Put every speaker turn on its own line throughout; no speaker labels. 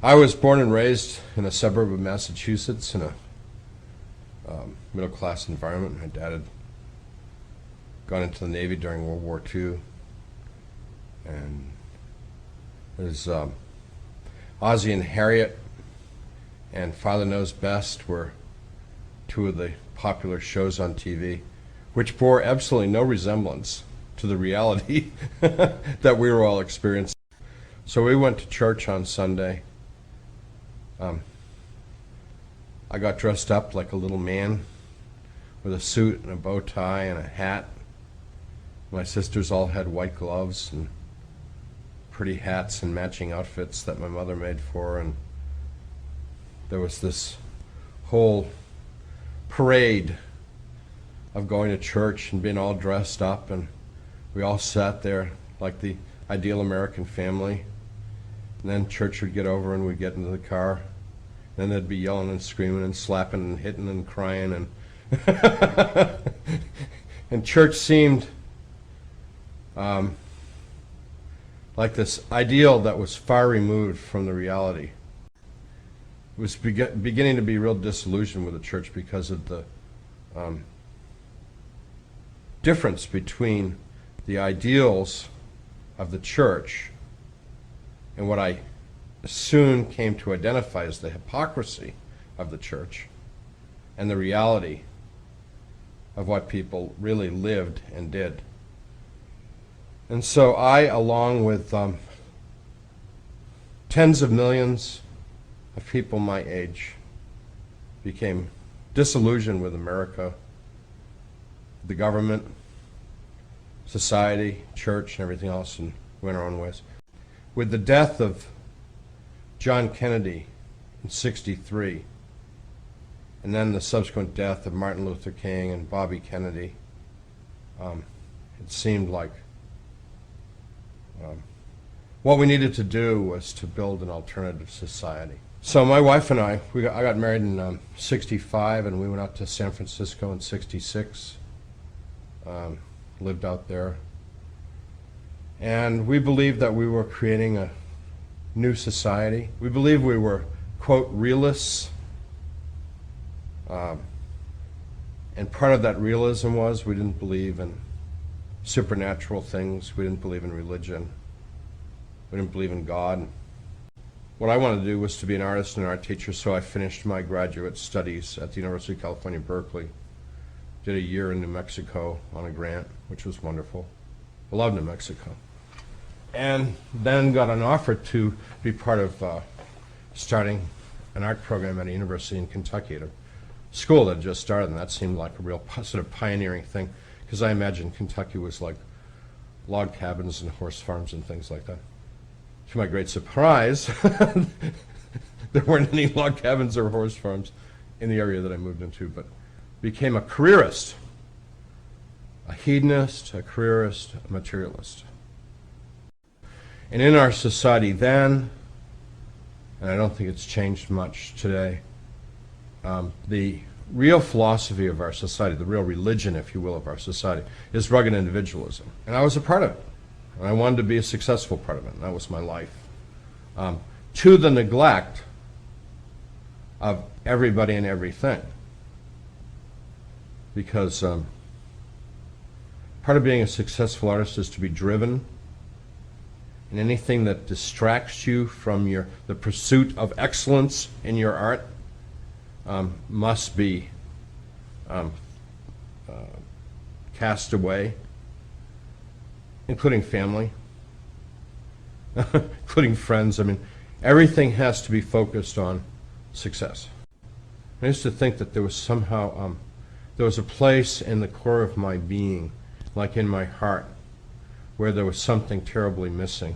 I was born and raised in a suburb of Massachusetts in a middle-class environment. My dad had gone into the Navy during World War II, and his Ozzie and Harriet and Father Knows Best were two of the popular shows on TV, which bore absolutely no resemblance to the reality that we were all experiencing. So we went to church on Sunday. I got dressed up like a little man with a suit and a bow tie and a hat. My sisters all had white gloves and pretty hats and matching outfits that my mother made for her, and there was this whole parade of going to church and being all dressed up, and we all sat there like the ideal American family. And then church would get over and we'd get into the car. Then they'd be yelling and screaming and slapping and hitting and crying, and and church seemed like this ideal that was far removed from the reality. It was beginning to be real disillusioned with the church because of the difference between the ideals of the church and what I soon came to identify as the hypocrisy of the church and the reality of what people really lived and did. And so I, along with tens of millions of people my age, became disillusioned with America, the government, society, church, and everything else, and went our own ways. With the death of John Kennedy in '63, and then the subsequent death of Martin Luther King and Bobby Kennedy, it seemed like what we needed to do was to build an alternative society. So my wife and I got married in '65, and we went out to San Francisco in '66, lived out there. And we believed that we were creating a new society. We believed we were, quote, realists. And part of that realism was we didn't believe in supernatural things. We didn't believe in religion. We didn't believe in God. What I wanted to do was to be an artist and an art teacher, so I finished my graduate studies at the University of California, Berkeley. Did a year in New Mexico on a grant, which was wonderful. I love New Mexico. And then got an offer to be part of starting an art program at a university in Kentucky, at a school that had just started, and that seemed like a real sort of pioneering thing, because I imagined Kentucky was like log cabins and horse farms and things like that. To my great surprise, there weren't any log cabins or horse farms in the area that I moved into, but became a careerist, a hedonist, a careerist, a materialist. And in our society then, and I don't think it's changed much today, the real philosophy of our society, the real religion, if you will, of our society, is rugged individualism. And I was a part of it. And I wanted to be a successful part of it, and that was my life. To the neglect of everybody and everything. Because part of being a successful artist is to be driven, and anything that distracts you from the pursuit of excellence in your art must be cast away, including family, including friends. I mean, everything has to be focused on success. I used to think that there was somehow, there was a place in the core of my being, like in my heart, where there was something terribly missing.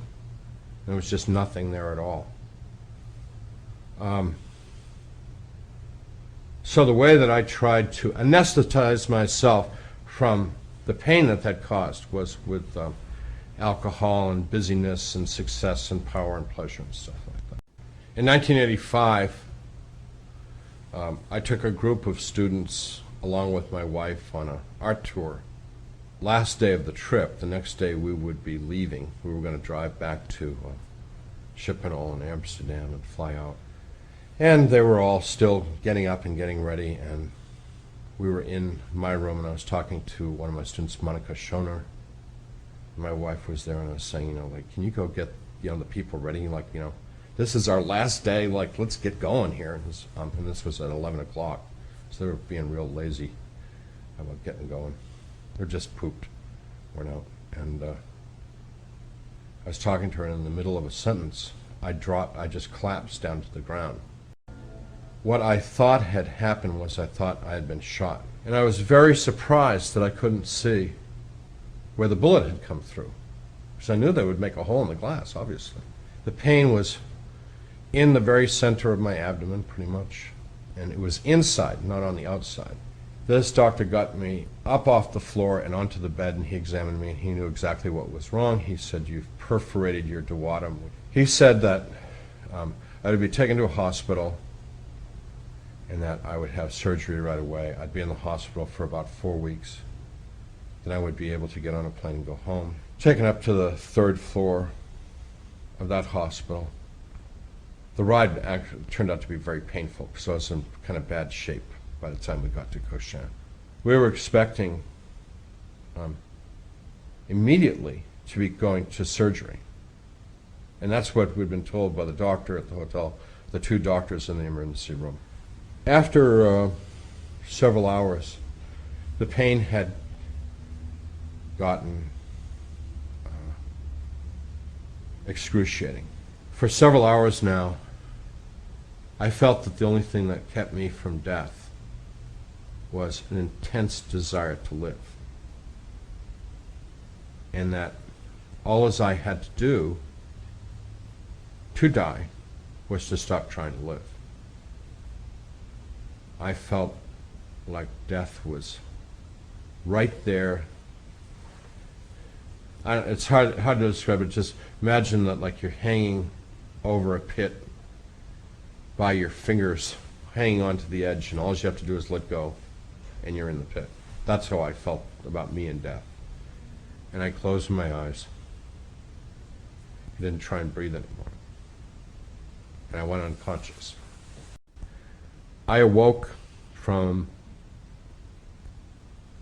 There was just nothing there at all. So the way that I tried to anesthetize myself from the pain that caused was with alcohol and busyness and success and power and pleasure and stuff like that. In 1985, I took a group of students along with my wife on an art tour. Last day of the trip, the next day we would be leaving. We were going to drive back to Schiphol and Amsterdam and fly out. And they were all still getting up and getting ready, and we were in my room, and I was talking to one of my students, Monica Schoner. My wife was there, and I was saying, like, can you go get, the people ready? Like, this is our last day, like, let's get going here. And this was at 11 o'clock, so they were being real lazy about getting going. They're just pooped, worn out. And I was talking to her, and in the middle of a sentence, I just collapsed down to the ground. What I thought had happened was I thought I had been shot. And I was very surprised that I couldn't see where the bullet had come through, because I knew they would make a hole in the glass, obviously. The pain was in the very center of my abdomen, pretty much, and it was inside, not on the outside. This doctor got me up off the floor and onto the bed, and he examined me, and he knew exactly what was wrong. He said, you've perforated your duodenum. He said that I would be taken to a hospital and that I would have surgery right away. I'd be in the hospital for about 4 weeks. Then I would be able to get on a plane and go home. Taken up to the 3rd floor of that hospital. The ride actually turned out to be very painful, because I was in kind of bad shape by the time we got to Cochin. We were expecting immediately to be going to surgery. And that's what we'd been told by the doctor at the hotel, the 2 doctors in the emergency room. After several hours, the pain had gotten excruciating. For several hours now, I felt that the only thing that kept me from death was an intense desire to live. And that all as I had to do to die was to stop trying to live. I felt like death was right there. It's hard to describe it. Just imagine that, like, you're hanging over a pit by your fingers, hanging onto the edge, and all you have to do is let go, and you're in the pit. That's how I felt about me and death. And I closed my eyes. I didn't try and breathe anymore. And I went unconscious. I awoke from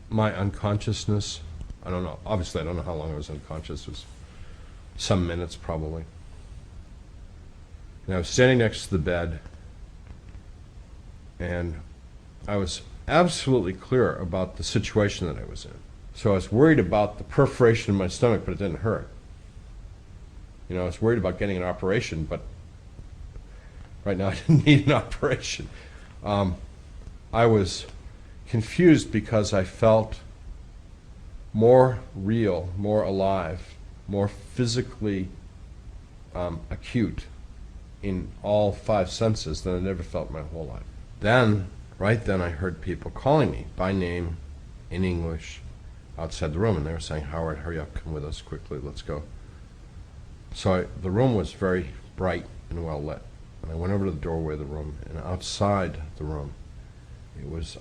my unconsciousness. I don't know. Obviously, I don't know how long I was unconscious. It was some minutes, probably. And I was standing next to the bed, and I was absolutely clear about the situation that I was in. So I was worried about the perforation in my stomach, but it didn't hurt. I was worried about getting an operation, but right now I didn't need an operation. I was confused because I felt more real, more alive, more physically acute in all 5 senses than I'd ever felt my whole life. Right then, I heard people calling me by name in English outside the room, and they were saying, "Howard, hurry up, come with us quickly, let's go." So the room was very bright and well lit. And I went over to the doorway of the room, and outside the room, it was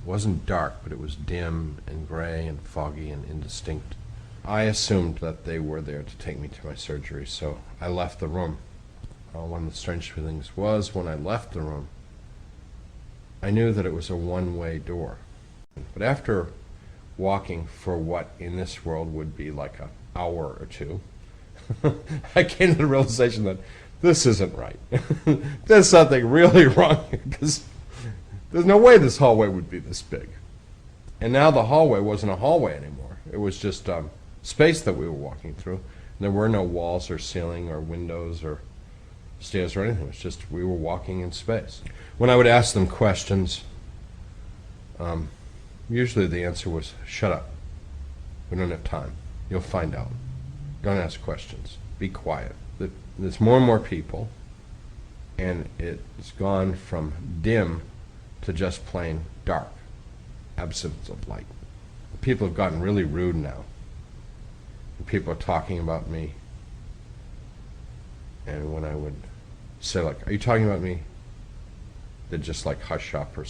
wasn't dark, but it was dim and gray and foggy and indistinct. I assumed that they were there to take me to my surgery, so I left the room. One of the strange things was, when I left the room, I knew that it was a one-way door. But after walking for what in this world would be like an hour or 2, I came to the realization that this isn't right. There's something really wrong, because there's no way this hallway would be this big. And now the hallway wasn't a hallway anymore. It was just space that we were walking through. And there were no walls or ceiling or windows or stairs or anything. It was just we were walking in space. When I would ask them questions, usually the answer was, "Shut up. We don't have time. You'll find out. Don't ask questions. Be quiet." There's more and more people, and it's gone from dim to just plain dark, absence of light. People have gotten really rude now. People are talking about me, and when I would say, like, "Are you talking about me?" they'd just like hush up or